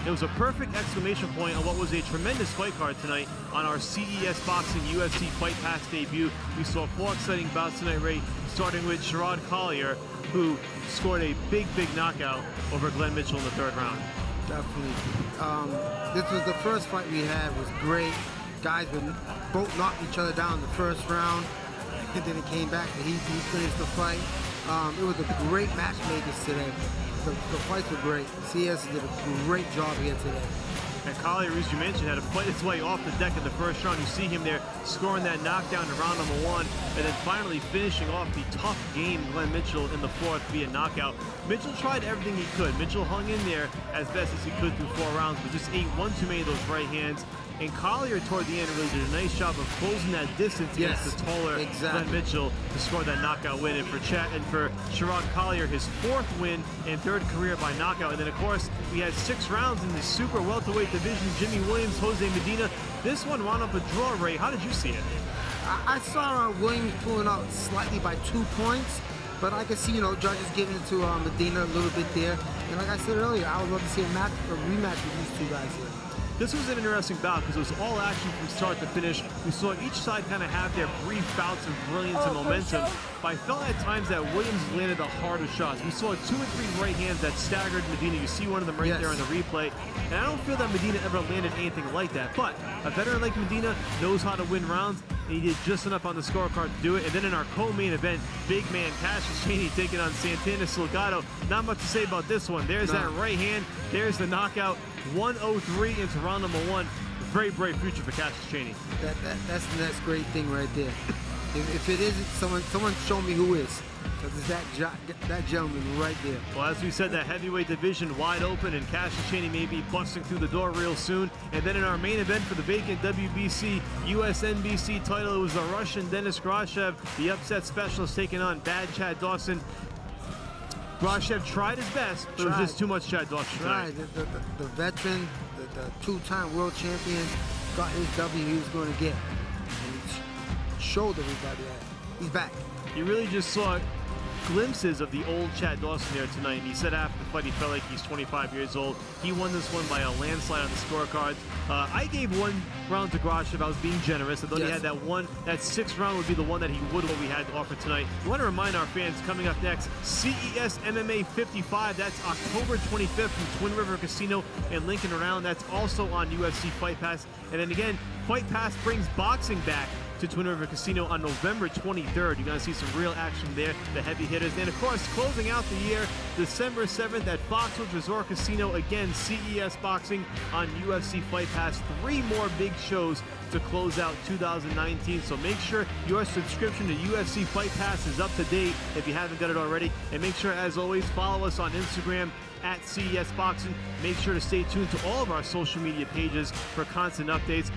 It was a perfect exclamation point on what was a tremendous fight card tonight on our CES Boxing UFC Fight Pass debut. We saw 4 exciting bouts tonight, Ray, starting with Sherrod Collier, who scored a big knockout over Glen Mitchell in the 3rd round. Definitely. This was the first fight we had. It was great. Guys would both knock each other down in the 1st round, and then it came back and he finished the fight. It was a great matchmakers today. The fights were great. CES did a great job here today. And Collier, as you mentioned, had to fight his way off the deck in the 1st round. You see him there scoring that knockdown in round number 1, and then finally finishing off the tough game Glen Mitchell in the 4th via knockout. Mitchell tried everything he could. Mitchell hung in there as best as he could through 4 rounds, but just ate one too many of those right hands. And Collier, toward the end, really did a nice job of closing that distance against the taller Glen Mitchell to score that knockout win. And for Chad and for Sherrod Collier, his 4th win and 3rd career by knockout. And then, of course, we had 6 rounds in the super welterweight division. Jimmy Williams, Jose Medina. This one wound up a draw, Ray. How did you see it? I saw Williams pulling out slightly by 2 points, but I could see, judges giving it to Medina a little bit there. And like I said earlier, I would love to see a rematch with these 2 guys here. This was an interesting bout because it was all action from start to finish. We saw each side kind of have their brief bouts of brilliance and momentum, but I felt at times that Williams landed the harder shots. We saw 2 or 3 right hands that staggered Medina. You see one of them right there in the replay. And I don't feel that Medina ever landed anything like that. But a veteran like Medina knows how to win rounds, and he did just enough on the scorecard to do it. And then in our co-main event, big man Cassius Chaney taking on Santana Salgado. Not much to say about this one. There's that right hand. There's the knockout. 103 into round number 1. Very bright future for Cassius Chaney. That's the next great thing right there. If it isn't, someone show me who is. Because it's that gentleman right there. Well, as we said, that heavyweight division wide open, and Cassius Chaney may be busting through the door real soon. And then in our main event for the vacant WBC USNBC title, it was the Russian Denis Grashev, the upset specialist, taking on bad Chad Dawson. Grashev tried his best, but it was just too much Chad Dawson tonight. The veteran, the 2-time world champion, got his W he was going to get. And he showed everybody that he's back. You really just saw glimpses of the old Chad Dawson there tonight, and he said after the fight he felt like he's 25 years old. He won this one by a landslide on the scorecards. I gave 1 round to Grashev. I was being generous. I thought he had that 6th round would be the one that he would what we had to offer tonight. We want to remind our fans, coming up next, CES MMA 55. That's October 25th from Twin River Casino in Lincoln around. That's also on UFC Fight Pass. And then again, Fight Pass brings boxing back to Twin River Casino on November 23rd. You're going to see some real action there, the heavy hitters. And of course, closing out the year, December 7th at Foxwoods Resort Casino, again, CES Boxing on UFC Fight Pass. 3 more big shows to close out 2019. So make sure your subscription to UFC Fight Pass is up to date if you haven't done it already. And make sure, as always, follow us on Instagram at CES Boxing. Make sure to stay tuned to all of our social media pages for constant updates.